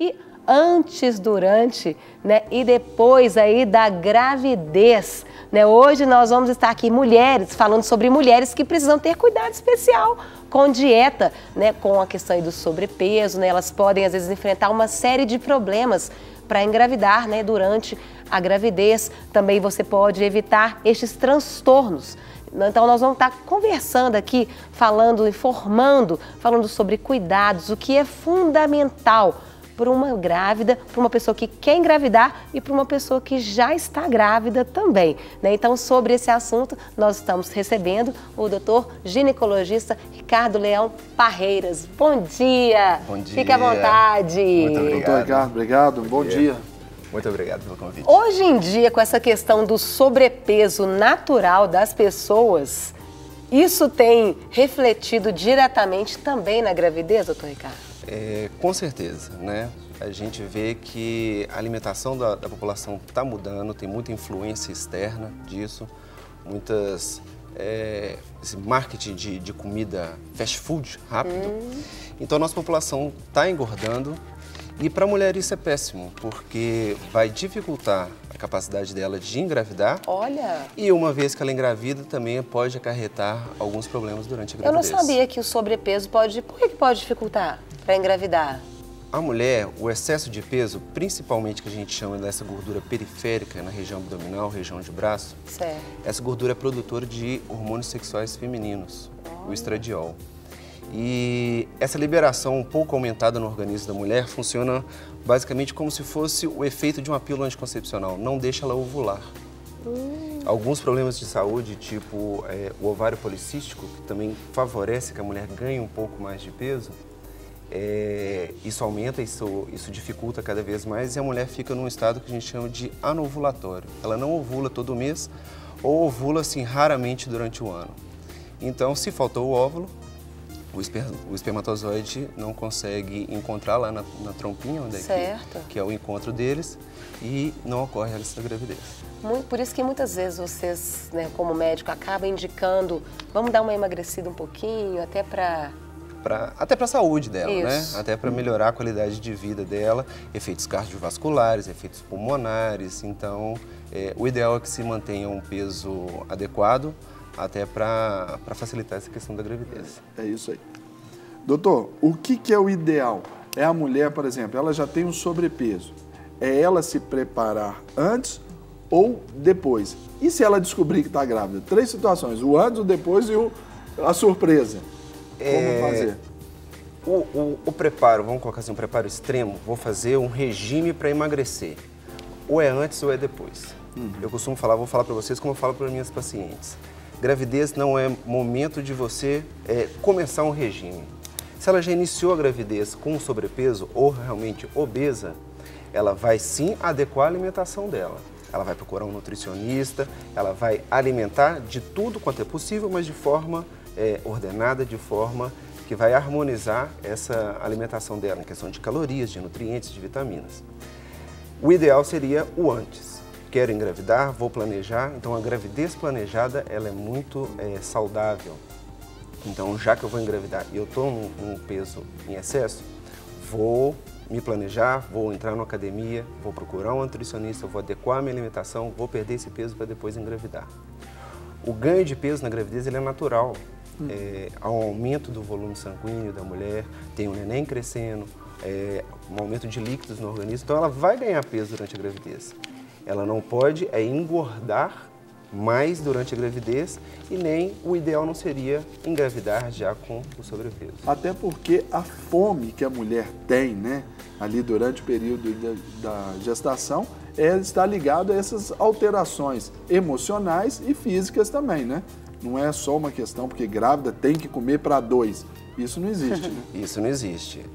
E antes, durante, né, e depois aí da gravidez, né? Hoje nós vamos estar aqui, mulheres, falando sobre mulheres que precisam ter cuidado especial com dieta, né, com a questão aí do sobrepeso, né? Elas podem às vezes enfrentar uma série de problemas para engravidar, né, durante a gravidez. Também você pode evitar estes transtornos. Então nós vamos estar conversando aqui, falando, informando, falando sobre cuidados, o que é fundamental para uma grávida, para uma pessoa que quer engravidar e para uma pessoa que já está grávida também, né? Então, sobre esse assunto, nós estamos recebendo o doutor ginecologista Ricardo Leão Parreiras. Bom dia! Bom dia! Fique à vontade! Muito obrigado. Doutor Ricardo, obrigado. Bom dia. Muito obrigado pelo convite. Hoje em dia, com essa questão do sobrepeso natural das pessoas, isso tem refletido diretamente também na gravidez, doutor Ricardo? Com certeza, né? A gente vê que a alimentação da população está mudando, tem muita influência externa disso, esse marketing de comida fast food rápido. Então a nossa população está engordando e para a mulher isso é péssimo, porque vai dificultar a capacidade dela de engravidar. Olha! E uma vez que ela engravida, também pode acarretar alguns problemas durante a gravidez. Eu não sabia que o sobrepeso pode... Por que pode dificultar para engravidar? A mulher, o excesso de peso, principalmente que a gente chama dessa gordura periférica na região abdominal, região de braço, Certo. essa gordura é produtora de hormônios sexuais femininos, o estradiol. E essa liberação um pouco aumentada no organismo da mulher funciona basicamente como se fosse o efeito de uma pílula anticoncepcional, não deixa ela ovular. Alguns problemas de saúde, tipo o ovário policístico, que também favorece que a mulher ganhe um pouco mais de peso, isso aumenta, isso dificulta cada vez mais e a mulher fica num estado que a gente chama de anovulatório. Ela não ovula todo mês ou ovula assim raramente durante o ano. Então, se faltou o óvulo, o espermatozoide não consegue encontrar lá na trompinha, onde que é o encontro deles, e não ocorre essa gravidez. Por isso que muitas vezes vocês, né, como médico, acabam indicando, vamos dar uma emagrecida um pouquinho, até para a saúde dela, isso, né? Até para melhorar a qualidade de vida dela, efeitos cardiovasculares, efeitos pulmonares. Então, o ideal é que se mantenha um peso adequado, até para facilitar essa questão da gravidez. É isso aí. Doutor, o que é o ideal? É a mulher, por exemplo, ela já tem um sobrepeso. É ela se preparar antes ou depois? E se ela descobrir que está grávida? 3 situações, o antes, o depois e a surpresa. Como fazer? O preparo, vamos colocar assim, um preparo extremo, vou fazer um regime para emagrecer. Ou é antes ou é depois. Eu costumo falar, vou falar para vocês como eu falo para minhas pacientes. Gravidez não é momento de você começar um regime. Se ela já iniciou a gravidez com sobrepeso ou realmente obesa, ela vai sim adequar a alimentação dela. Ela vai procurar um nutricionista, ela vai alimentar de tudo quanto é possível, mas de forma ordenada, de forma que vai harmonizar essa alimentação dela, em questão de calorias, de nutrientes, de vitaminas. O ideal seria o antes. Quero engravidar, vou planejar, então a gravidez planejada ela é muito saudável. Então, já que eu vou engravidar e eu estou num peso em excesso, vou me planejar, vou entrar na academia, vou procurar um nutricionista, vou adequar a minha alimentação, vou perder esse peso para depois engravidar. O ganho de peso na gravidez ele é natural. Há um aumento do volume sanguíneo da mulher, tem o neném crescendo, um aumento de líquidos no organismo, então ela vai ganhar peso durante a gravidez. Ela não pode engordar mais durante a gravidez e nem o ideal não seria engravidar já com o sobrepeso. Até porque a fome que a mulher tem, né, ali durante o período da gestação, está ligado a essas alterações emocionais e físicas também, né? Não é só uma questão porque grávida tem que comer para 2. Isso não existe, né? Isso não existe.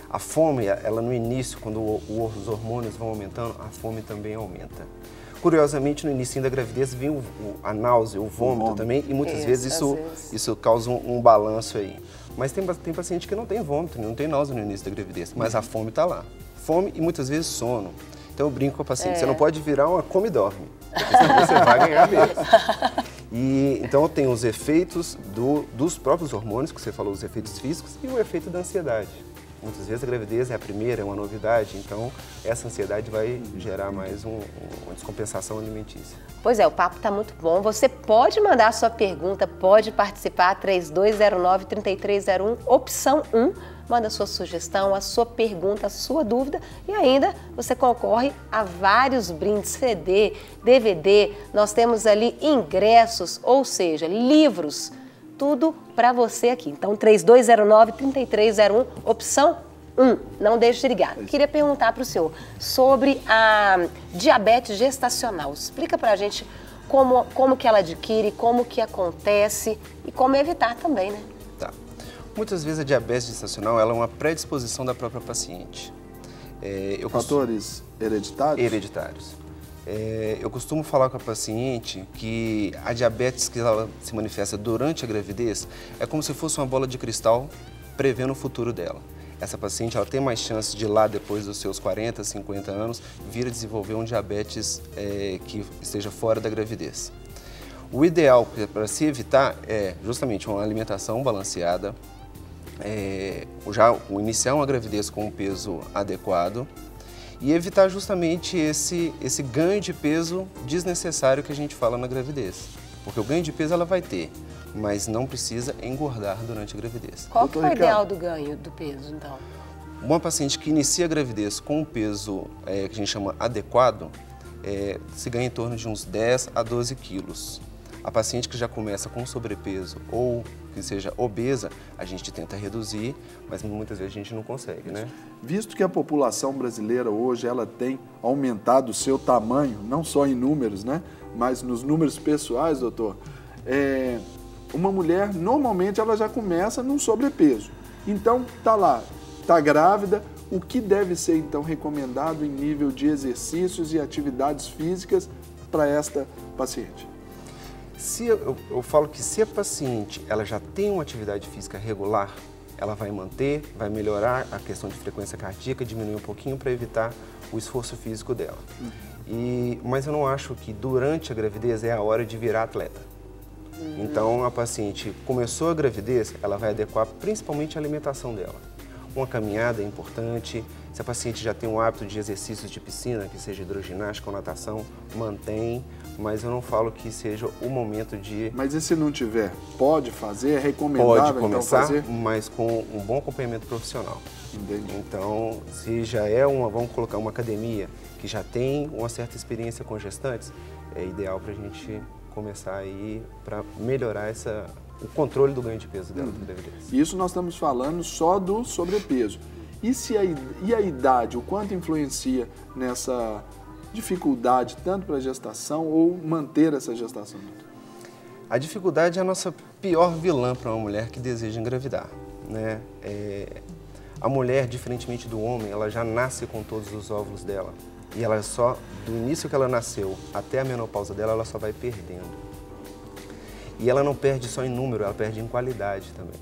A fome, ela no início, quando os hormônios vão aumentando, a fome também aumenta. Curiosamente, no início da gravidez vem a náusea, o vômito também, e muitas vezes isso causa um balanço aí. Mas tem paciente que não tem vômito, não tem náusea no início da gravidez, mas a fome está lá. Fome e muitas vezes sono. Então eu brinco com a paciente, você não pode virar uma come e dorme, porque senão você vai ganhar mesmo. E, então tem os efeitos dos próprios hormônios, que você falou, os efeitos físicos, e o efeito da ansiedade. Muitas vezes a gravidez é a primeira, é uma novidade, então essa ansiedade vai gerar mais uma descompensação alimentícia. Pois é, o papo está muito bom. Você pode mandar a sua pergunta, pode participar, 3209-3301, opção 1. Manda a sua sugestão, a sua pergunta, a sua dúvida e ainda você concorre a vários brindes, CD, DVD, nós temos ali ingressos, ou seja, livros, tudo para você aqui. Então, 3209-3301, opção 1. Não deixe de ligar. Queria perguntar para o senhor sobre a diabetes gestacional. Explica para a gente como que ela adquire, como que acontece e como evitar também, né? Tá. Muitas vezes a diabetes gestacional ela é uma predisposição da própria paciente. Fatores hereditários? Hereditários. Eu costumo falar com a paciente que a diabetes que ela se manifesta durante a gravidez é como se fosse uma bola de cristal prevendo o futuro dela. Essa paciente ela tem mais chance de lá depois dos seus 40, 50 anos vir a desenvolver um diabetes que esteja fora da gravidez. O ideal para se evitar é justamente uma alimentação balanceada, iniciar uma gravidez com um peso adequado e evitar justamente esse ganho de peso desnecessário que a gente fala na gravidez. Porque o ganho de peso ela vai ter, mas não precisa engordar durante a gravidez. Qual que é o ideal do ganho do peso, então? Uma paciente que inicia a gravidez com um peso que a gente chama adequado, se ganha em torno de uns 10 a 12 quilos. A paciente que já começa com sobrepeso ou que seja obesa, a gente tenta reduzir, mas muitas vezes a gente não consegue, né? Visto que a população brasileira hoje ela tem aumentado o seu tamanho, não só em números, né? Mas nos números pessoais, doutor, uma mulher, normalmente, ela já começa num sobrepeso. Então, tá lá, tá grávida, o que deve ser, então, recomendado em nível de exercícios e atividades físicas para esta paciente? Eu falo que se a paciente ela já tem uma atividade física regular, ela vai manter, vai melhorar a questão de frequência cardíaca, diminuir um pouquinho para evitar o esforço físico dela. Mas eu não acho que durante a gravidez é a hora de virar atleta. Então, a paciente começou a gravidez, ela vai adequar principalmente a alimentação dela. Uma caminhada é importante, se a paciente já tem um hábito de exercícios de piscina, que seja hidroginástica ou natação, mantém, mas eu não falo que seja o momento de... Mas e se não tiver? Pode fazer? É recomendável pode começar, então, fazer? Mas com um bom acompanhamento profissional. Entendi. Então, se já vamos colocar uma academia que já tem uma certa experiência com gestantes, é ideal para a gente começar aí para melhorar o controle do ganho de peso dela da gravidez. Isso nós estamos falando só do sobrepeso. E a idade, o quanto influencia nessa dificuldade, tanto para a gestação ou manter essa gestação? A dificuldade é a nossa pior vilã para uma mulher que deseja engravidar, né? A mulher, diferentemente do homem, ela já nasce com todos os óvulos dela. E ela só, do início que ela nasceu até a menopausa dela, ela só vai perdendo. E ela não perde só em número, ela perde em qualidade também.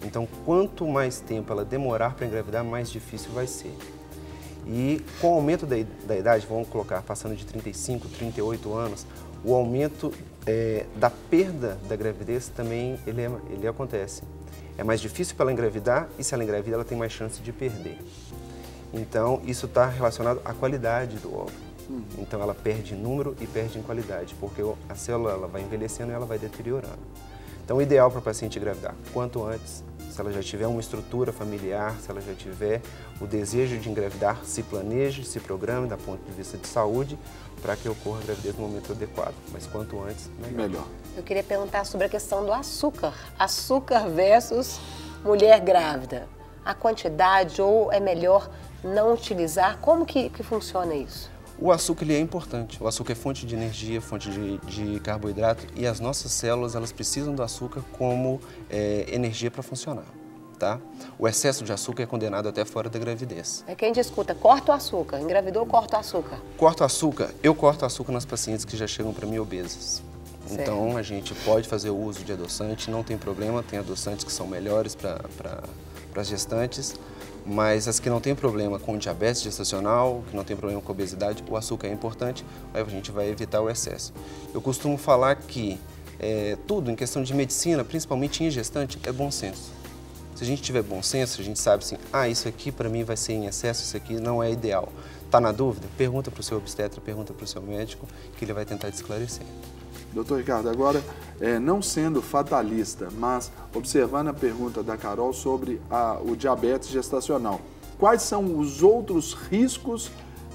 Então, quanto mais tempo ela demorar para engravidar, mais difícil vai ser. E com o aumento da idade, vamos colocar, passando de 35, 38 anos, o aumento da perda da gravidez também ele acontece. É mais difícil para ela engravidar e se ela engravida, ela tem mais chance de perder. Então, isso está relacionado à qualidade do óvulo. Então, ela perde em número e perde em qualidade, porque a célula ela vai envelhecendo e ela vai deteriorando. Então, o ideal para a paciente engravidar, quanto antes, se ela já tiver uma estrutura familiar, se ela já tiver o desejo de engravidar, se planeje, se programe, da ponto de vista de saúde, para que ocorra a gravidez no momento adequado. Mas quanto antes, melhor. Eu queria perguntar sobre a questão do açúcar. Açúcar versus mulher grávida. A quantidade ou é melhor não utilizar? Como que funciona isso? O açúcar ele é importante. O açúcar é fonte de energia, fonte de carboidrato e as nossas células elas precisam do açúcar como energia para funcionar. Tá? O excesso de açúcar é condenado até fora da gravidez. É que a gente escuta, corta o açúcar, engravidou, corta o açúcar. Corta o açúcar, eu corto o açúcar nas pacientes que já chegam para mim obesas. Certo. Então a gente pode fazer o uso de adoçante, não tem problema, tem adoçantes que são melhores para as gestantes, mas as que não têm problema com diabetes gestacional, que não tem problema com obesidade, o açúcar é importante, aí a gente vai evitar o excesso. Eu costumo falar que tudo em questão de medicina, principalmente em gestante, é bom senso. Se a gente tiver bom senso, a gente sabe assim, isso aqui para mim vai ser em excesso, isso aqui não é ideal. Está na dúvida? Pergunta para o seu obstetra, pergunta para o seu médico, que ele vai tentar te esclarecer. Doutor Ricardo, agora, não sendo fatalista, mas observando a pergunta da Carol sobre o diabetes gestacional, quais são os outros riscos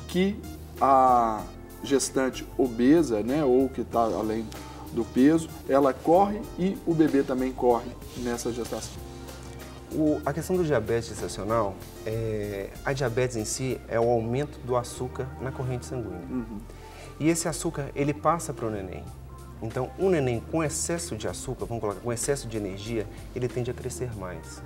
que a gestante obesa, né, ou que está além do peso, ela corre e o bebê também corre nessa gestação? A questão do diabetes gestacional, a diabetes em si é o aumento do açúcar na corrente sanguínea. E esse açúcar, ele passa para o neném. Então, um neném com excesso de açúcar, vamos colocar, com excesso de energia, ele tende a crescer mais.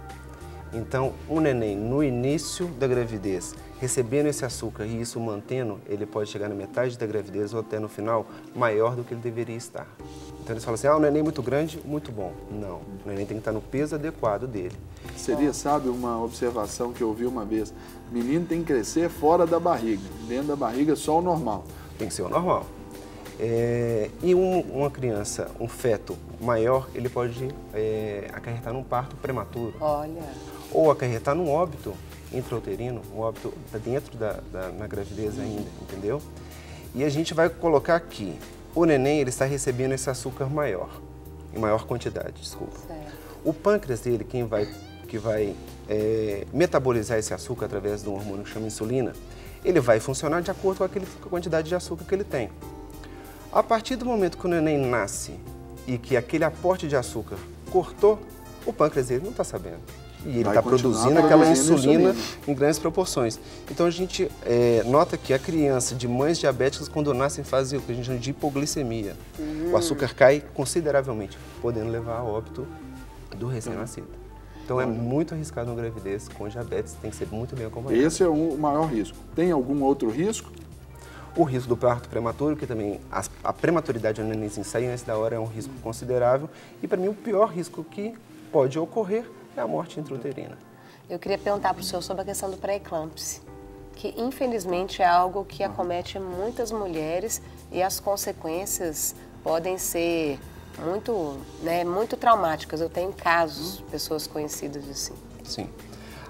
Então, um neném no início da gravidez, recebendo esse açúcar e isso mantendo, ele pode chegar na metade da gravidez ou até no final, maior do que ele deveria estar. Então, eles falam assim, o neném é muito grande, muito bom. Não, o neném tem que estar no peso adequado dele. Seria, sabe, uma observação que eu ouvi uma vez, menino tem que crescer fora da barriga, dentro da barriga só o normal. Tem que ser o normal. E uma criança, um feto maior, ele pode acarretar num parto prematuro. Olha. Ou acarretar num óbito intrauterino, um óbito dentro na gravidez ainda, entendeu? E a gente vai colocar aqui, o neném ele está recebendo esse açúcar maior, em maior quantidade, desculpa. Certo. O pâncreas dele, que vai metabolizar esse açúcar através de um hormônio que chama insulina, ele vai funcionar de acordo com a quantidade de açúcar que ele tem. A partir do momento que o neném nasce e que aquele aporte de açúcar cortou, o pâncreas dele não está sabendo. E ele está produzindo aquela insulina em grandes proporções. Então a gente nota que a criança de mães diabéticas, quando nascem, faz o que a gente chama de hipoglicemia. O açúcar cai consideravelmente, podendo levar a óbito do recém-nascido. Então é muito arriscado uma gravidez com diabetes, tem que ser muito bem acompanhado. Esse é o maior risco. Tem algum outro risco? O risco do parto prematuro, que também a prematuridade do nenenzinho sair antes da hora é um risco considerável. E para mim o pior risco que pode ocorrer é a morte intrauterina. Eu queria perguntar para o senhor sobre a questão do pré-eclâmpsia, que infelizmente é algo que acomete muitas mulheres e as consequências podem ser muito traumáticas. Eu tenho casos, pessoas conhecidas assim. Sim.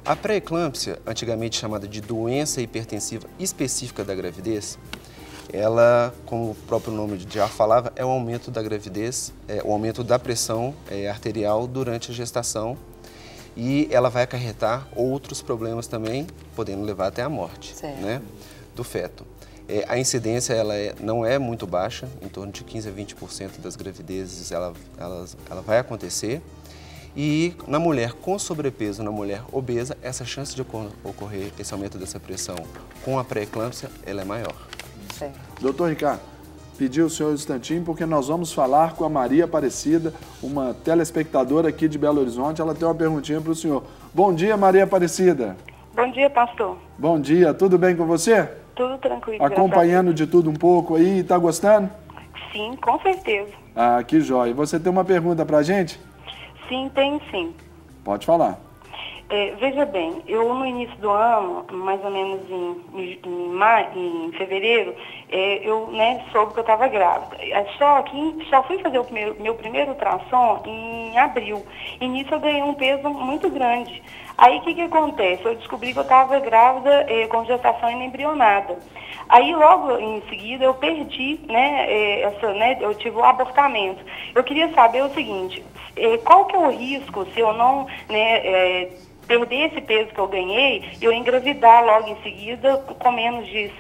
A pré-eclâmpsia, antigamente chamada de doença hipertensiva específica da gravidez, ela, como o próprio nome já falava, é o aumento da gravidez, o aumento da pressão arterial durante a gestação, e ela vai acarretar outros problemas também, podendo levar até a morte, né, do feto. A incidência não é muito baixa, em torno de 15 a 20% das gravidezes ela vai acontecer. E na mulher com sobrepeso, na mulher obesa, essa chance de ocorrer esse aumento dessa pressão com a pré-eclâmpsia, ela é maior. Certo. Doutor Ricardo, pedi o senhor um instantinho porque nós vamos falar com a Maria Aparecida, uma telespectadora aqui de Belo Horizonte. Ela tem uma perguntinha para o senhor. Bom dia, Maria Aparecida. Bom dia, pastor. Bom dia, tudo bem com você? Tudo tranquilo. Acompanhando de tudo um pouco aí, tá gostando? Sim, com certeza. Ah, que joia. Você tem uma pergunta pra gente? Sim, tem sim. Pode falar. Veja bem, eu no início do ano, mais ou menos em fevereiro, eu soube que eu estava grávida. Só que só fui fazer o meu primeiro ultrassom em abril. E nisso eu ganhei um peso muito grande. Aí o que acontece? Eu descobri que eu estava grávida com gestação embrionada. Aí logo em seguida eu perdi, eu tive o abortamento. Eu queria saber o seguinte, qual que é o risco se eu não perder esse peso que eu ganhei e eu engravidar logo em seguida com menos de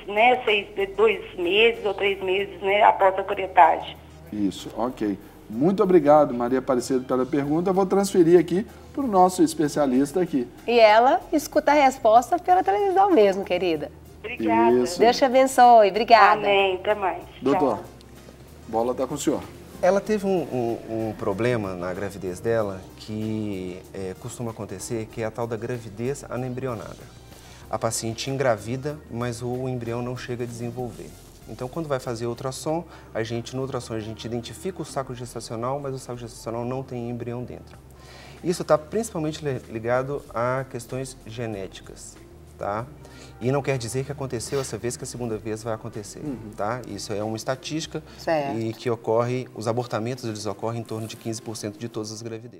2 meses ou 3 meses após a curetagem? Isso, ok. Muito obrigado, Maria Aparecida, pela pergunta. Eu vou transferir aqui para o nosso especialista aqui. E ela escuta a resposta pela televisão mesmo, querida. Obrigada. Isso. Deus te abençoe. Obrigada. Amém. Até mais. Doutor, Tchau. bola está com o senhor. Ela teve um problema na gravidez dela que costuma acontecer, que é a tal da gravidez anembrionada. A paciente engravida, mas o embrião não chega a desenvolver. Então, quando vai fazer ultrassom, no ultrassom a gente identifica o saco gestacional, mas o saco gestacional não tem embrião dentro. Isso está principalmente ligado a questões genéticas, tá? E não quer dizer que aconteceu essa vez que a segunda vez vai acontecer, tá? Isso é uma estatística e que ocorre, os abortamentos eles ocorrem em torno de 15% de todas as gravidezes.